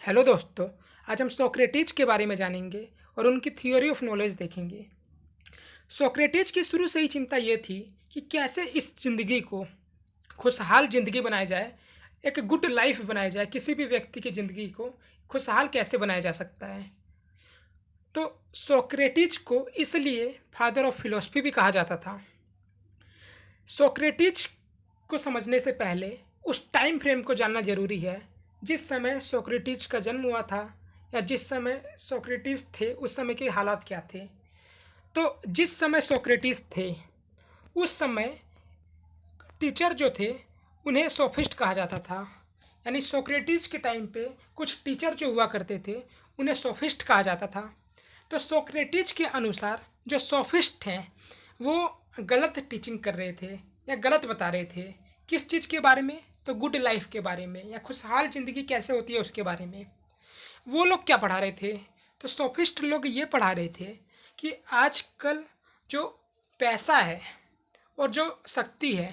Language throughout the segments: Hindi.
हेलो दोस्तों। आज हम सोक्रेटिस के बारे में जानेंगे और उनकी थ्योरी ऑफ नॉलेज देखेंगे। सोक्रेटिस की शुरू से ही चिंता ये थी कि कैसे इस ज़िंदगी को खुशहाल ज़िंदगी बनाया जाए, एक गुड लाइफ बनाया जाए। किसी भी व्यक्ति की ज़िंदगी को खुशहाल कैसे बनाया जा सकता है। तो सोक्रेटिस को इसलिए फादर ऑफ फिलॉसफी भी कहा जाता था। सोक्रेटिस को समझने से पहले उस टाइम फ्रेम को जानना ज़रूरी है जिस समय सोक्रेटिस का जन्म हुआ था, या जिस समय सोक्रेटिस थे उस समय के हालात क्या थे। तो जिस समय सोक्रेटिस थे उस समय टीचर जो थे उन्हें सोफिस्ट कहा जाता था। यानी सोक्रेटिस के टाइम पे कुछ टीचर जो हुआ करते थे उन्हें सोफिस्ट कहा जाता था। तो सोक्रेटिस के अनुसार जो सोफिस्ट हैं वो गलत टीचिंग कर रहे थे या गलत बता रहे थे। किस चीज़ के बारे में? तो गुड लाइफ के बारे में, या खुशहाल ज़िंदगी कैसे होती है उसके बारे में। वो लोग क्या पढ़ा रहे थे? तो सोफिस्ट लोग ये पढ़ा रहे थे कि आजकल जो पैसा है और जो शक्ति है,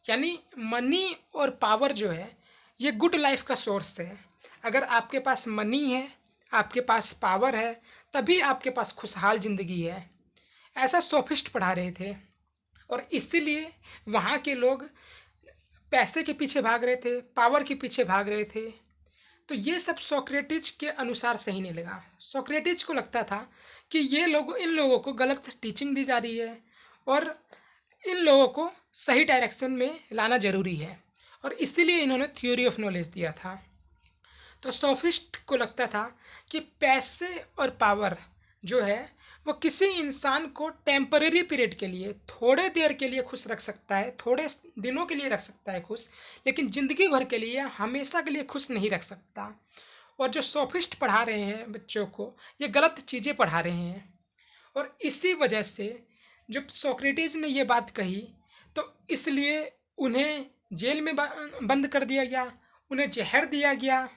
यानी मनी और पावर जो है, ये गुड लाइफ का सोर्स है। अगर आपके पास मनी है, आपके पास पावर है, तभी आपके पास खुशहाल ज़िंदगी है। ऐसा सोफिस्ट पढ़ा रहे थे। और इसीलिए वहाँ के लोग पैसे के पीछे भाग रहे थे, पावर के पीछे भाग रहे थे। तो ये सब सोक्रेटिस के अनुसार सही नहीं लगा। सोक्रेटिस को लगता था कि इन लोगों को गलत टीचिंग दी जा रही है और इन लोगों को सही डायरेक्शन में लाना ज़रूरी है, और इसीलिए इन्होंने थ्योरी ऑफ नॉलेज दिया था। तो सोफिस्ट को लगता था कि पैसे और पावर जो है वो किसी इंसान को टेम्परेरी पीरियड के लिए, थोड़े देर के लिए खुश रख सकता है, थोड़े दिनों के लिए रख सकता है खुश, लेकिन ज़िंदगी भर के लिए, हमेशा के लिए खुश नहीं रख सकता। और जो सोफिस्ट पढ़ा रहे हैं बच्चों को, ये गलत चीज़ें पढ़ा रहे हैं। और इसी वजह से जब सोक्रेटिस ने ये बात कही तो इसलिए उन्हें जेल में बंद कर दिया गया, उन्हें जहर दिया गया,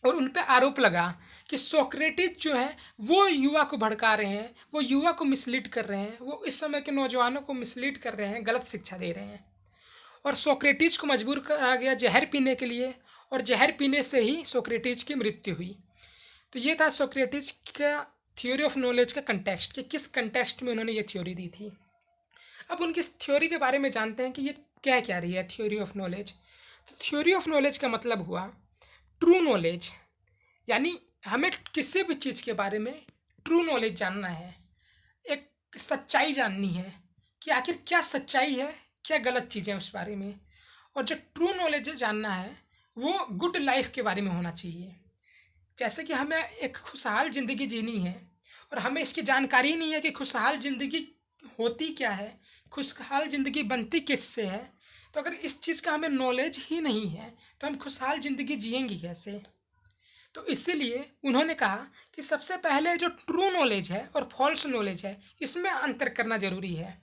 और उन पे आरोप लगा कि सोक्रेटिस जो है वो युवा को भड़का रहे हैं, वो युवा को मिसलीड कर रहे हैं, वो इस समय के नौजवानों को मिसलीड कर रहे हैं, गलत शिक्षा दे रहे हैं। और सोक्रेटिस को मजबूर करा गया जहर पीने के लिए, और जहर पीने से ही सोक्रेटिस की मृत्यु हुई। तो ये था सोक्रेटिस का थ्योरी ऑफ नॉलेज का कंटेक्स्ट, कि किस कंटेक्स्ट में उन्होंने ये थ्योरी दी थी। अब उनकी इस थ्योरी के बारे में जानते हैं कि ये क्या क्या रही है थ्योरी ऑफ नॉलेज। तो थ्योरी ऑफ नॉलेज का मतलब हुआ ट्रू नॉलेज। यानी हमें किसी भी चीज़ के बारे में ट्रू नॉलेज जानना है, एक सच्चाई जाननी है कि आखिर क्या सच्चाई है, क्या गलत चीज़ें उस बारे में। और जो ट्रू नॉलेज जानना है वो गुड लाइफ के बारे में होना चाहिए। जैसे कि हमें एक खुशहाल ज़िंदगी जीनी है और हमें इसकी जानकारी नहीं है कि खुशहाल ज़िंदगी होती क्या है, खुशहाल ज़िंदगी बनती किससे है। तो अगर इस चीज़ का हमें नॉलेज ही नहीं है तो हम खुशहाल ज़िंदगी जिएंगे कैसे। तो इसीलिए उन्होंने कहा कि सबसे पहले जो ट्रू नॉलेज है और फॉल्स नॉलेज है, इसमें अंतर करना ज़रूरी है।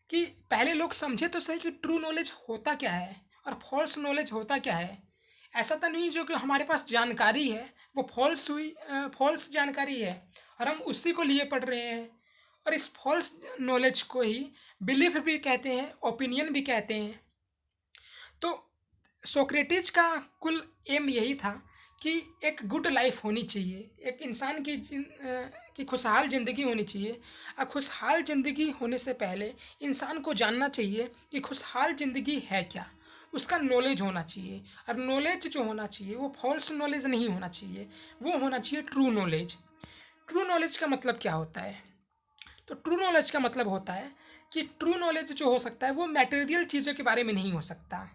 कि पहले लोग समझे तो सही कि ट्रू नॉलेज होता क्या है और फॉल्स नॉलेज होता क्या है। ऐसा तो नहीं जो कि हमारे पास जानकारी है वो फॉल्स जानकारी है और हम उसी को लिए पढ़ रहे हैं। और इस फॉल्स नॉलेज को ही बिलीफ भी कहते हैं, ओपिनियन भी कहते हैं। तो सोक्रेटिस का कुल एम यही था कि एक गुड लाइफ होनी चाहिए, एक इंसान की खुशहाल ज़िंदगी होनी चाहिए। और खुशहाल ज़िंदगी होने से पहले इंसान को जानना चाहिए कि खुशहाल ज़िंदगी है क्या, उसका नॉलेज होना चाहिए। और नॉलेज जो होना चाहिए वो फॉल्स नॉलेज नहीं होना चाहिए, वो होना चाहिए ट्रू नॉलेज। ट्रू नॉलेज का मतलब क्या होता है? तो ट्रू नॉलेज का मतलब होता है कि ट्रू नॉलेज जो हो सकता है वो मटेरियल चीज़ों के बारे में नहीं हो सकता।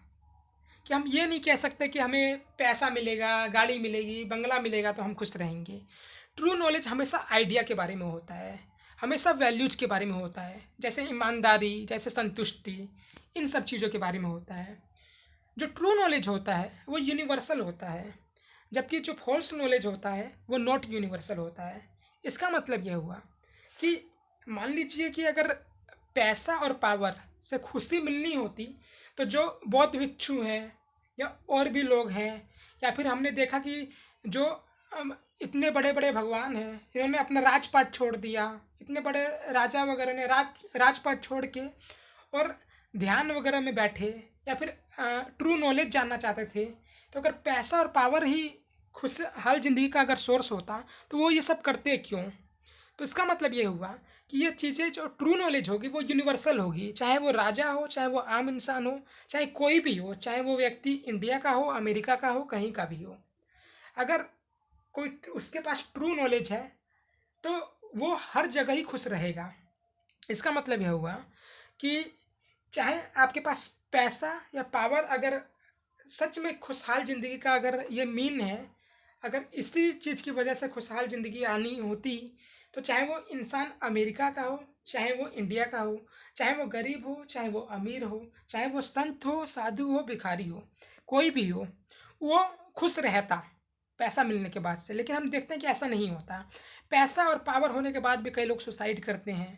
कि हम ये नहीं कह सकते कि हमें पैसा मिलेगा, गाड़ी मिलेगी, बंगला मिलेगा तो हम खुश रहेंगे। ट्रू नॉलेज हमेशा आइडिया के बारे में होता है, हमेशा वैल्यूज़ के बारे में होता है, जैसे ईमानदारी, जैसे संतुष्टि, इन सब चीज़ों के बारे में होता है। जो ट्रू नॉलेज होता है वो यूनिवर्सल होता है, जबकि जो फॉल्स नॉलेज होता है वो नॉट यूनिवर्सल होता है। इसका मतलब यह हुआ कि मान लीजिए कि अगर पैसा और पावर से खुशी मिलनी होती तो जो बौद्ध भिक्षु हैं या और भी लोग हैं, या फिर हमने देखा कि जो इतने बड़े बड़े भगवान हैं इन्होंने अपना राजपाट छोड़ दिया, इतने बड़े राजा वगैरह ने राजपाट छोड़ के और ध्यान वगैरह में बैठे, या फिर ट्रू नॉलेज जानना चाहते थे। तो अगर पैसा और पावर ही खुशहाल ज़िंदगी का अगर सोर्स होता तो वो ये सब करते क्यों? तो इसका मतलब ये हुआ कि ये चीज़ें जो ट्रू नॉलेज होगी वो यूनिवर्सल होगी, चाहे वो राजा हो, चाहे वो आम इंसान हो, चाहे कोई भी हो, चाहे वो व्यक्ति इंडिया का हो, अमेरिका का हो, कहीं का भी हो। अगर कोई उसके पास ट्रू नॉलेज है तो वो हर जगह ही खुश रहेगा। इसका मतलब यह हुआ कि चाहे आपके पास पैसा या पावर, अगर सच में खुशहाल ज़िंदगी का अगर ये मीन है, अगर इसी चीज़ की वजह से खुशहाल ज़िंदगी आनी होती, तो चाहे वो इंसान अमेरिका का हो, चाहे वो इंडिया का हो, चाहे वो गरीब हो, चाहे वो अमीर हो, चाहे वो संत हो, साधु हो, भिखारी हो, कोई भी हो, वो खुश रहता पैसा मिलने के बाद से। लेकिन हम देखते हैं कि ऐसा नहीं होता। पैसा और पावर होने के बाद भी कई लोग सुसाइड करते हैं।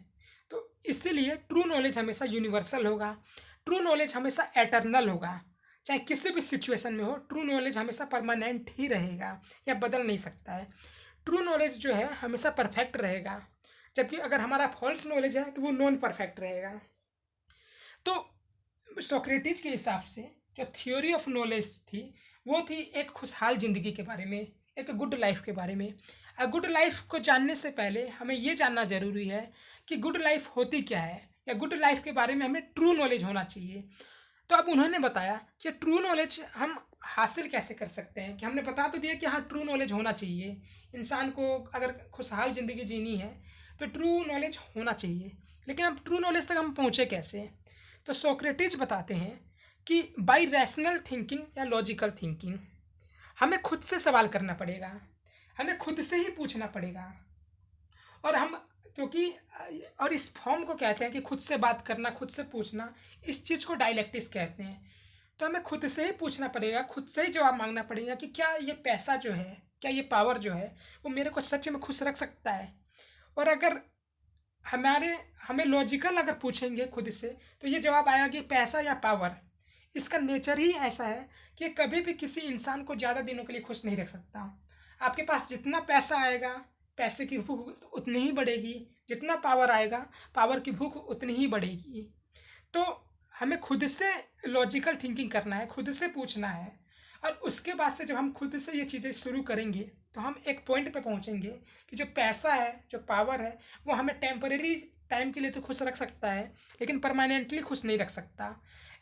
तो इसीलिए ट्रू नॉलेज हमेशा यूनिवर्सल होगा, ट्रू नॉलेज हमेशा एटर्नल होगा। चाहे किसी भी सिचुएशन में हो, ट्रू नॉलेज हमेशा परमानेंट ही रहेगा या बदल नहीं सकता है। ट्रू नॉलेज जो है हमेशा परफेक्ट रहेगा, जबकि अगर हमारा फॉल्स नॉलेज है तो वो नॉन परफेक्ट रहेगा। तो सोक्रेटिस के हिसाब से जो थ्योरी ऑफ नॉलेज थी वो थी एक खुशहाल ज़िंदगी के बारे में, एक गुड लाइफ के बारे में। गुड लाइफ को जानने से पहले हमें ये जानना ज़रूरी है कि गुड लाइफ होती क्या है, या गुड लाइफ के बारे में हमें ट्रू नॉलेज होना चाहिए। तो अब उन्होंने बताया कि ट्रू नॉलेज हम हासिल कैसे कर सकते हैं, कि हमने बता तो दिया कि हाँ ट्रू नॉलेज होना चाहिए, इंसान को अगर खुशहाल ज़िंदगी जीनी है तो ट्रू नॉलेज होना चाहिए। लेकिन अब ट्रू नॉलेज तक हम पहुँचे कैसे? तो सोक्रेटिस बताते हैं कि बाई रैशनल थिंकिंग या लॉजिकल थिंकिंग। हमें खुद से सवाल करना पड़ेगा, हमें खुद से ही पूछना पड़ेगा। और हम क्योंकि और इस फॉर्म को कहते हैं कि खुद से बात करना, खुद से पूछना, इस चीज़ को डायलेक्टिक्स कहते हैं। तो हमें खुद से ही पूछना पड़ेगा, खुद से ही जवाब मांगना पड़ेगा कि क्या ये पैसा जो है, क्या ये पावर जो है वो मेरे को सच में खुश रख सकता है। और अगर हमें लॉजिकल अगर पूछेंगे खुद से, तो ये जवाब आएगा कि पैसा या पावर, इसका नेचर ही ऐसा है कि कभी भी किसी इंसान को ज़्यादा दिनों के लिए खुश नहीं रख सकता। आपके पास जितना पैसा आएगा, पैसे की भूख उतनी ही बढ़ेगी, जितना पावर आएगा, पावर की भूख उतनी ही बढ़ेगी। तो हमें खुद से लॉजिकल थिंकिंग करना है, खुद से पूछना है। और उसके बाद से जब हम खुद से ये चीज़ें शुरू करेंगे तो हम एक पॉइंट पे पहुंचेंगे कि जो पैसा है, जो पावर है, वो हमें टेम्परेरी टाइम के लिए तो खुश रख सकता है, लेकिन परमानेंटली खुश नहीं रख सकता।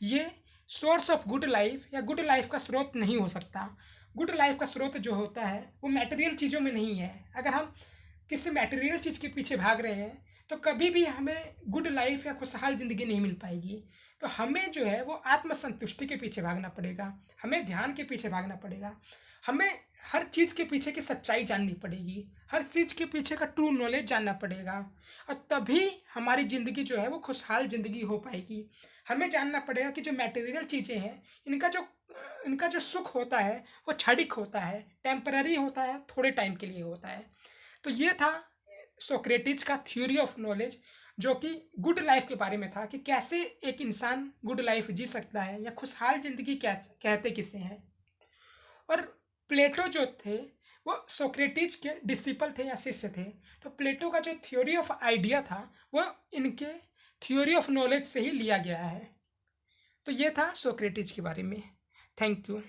ये सोर्स ऑफ गुड लाइफ या गुड लाइफ का स्रोत नहीं हो सकता। गुड लाइफ का स्रोत जो होता है वो मटेरियल चीज़ों में नहीं है। अगर हम किसी मटेरियल चीज़ के पीछे भाग रहे हैं तो कभी भी हमें गुड लाइफ या खुशहाल ज़िंदगी नहीं मिल पाएगी। तो हमें जो है वो आत्मसंतुष्टि के पीछे भागना पड़ेगा, हमें ध्यान के पीछे भागना पड़ेगा, हमें हर चीज़ के पीछे की सच्चाई जाननी पड़ेगी, हर चीज़ के पीछे का ट्रू नॉलेज जानना पड़ेगा। और तभी हमारी ज़िंदगी जो है वो खुशहाल ज़िंदगी हो पाएगी। हमें जानना पड़ेगा कि जो मटेरियल चीज़ें हैं, इनका जो सुख होता है वो क्षणिक होता है, टेम्पररी होता है, थोड़े टाइम के लिए होता है। तो ये था सोक्रेटिस का थ्योरी ऑफ नॉलेज, जो कि गुड लाइफ के बारे में था कि कैसे एक इंसान गुड लाइफ जी सकता है, या खुशहाल ज़िंदगी क्या कहते किसे हैं। और प्लेटो जो थे वो सोक्रेटिस के डिसिपल थे या शिष्य थे। तो प्लेटो का जो थ्योरी ऑफ आइडिया था वो इनके थ्योरी ऑफ नॉलेज से ही लिया गया है। तो ये था सोक्रेटिस के बारे में। Thank you.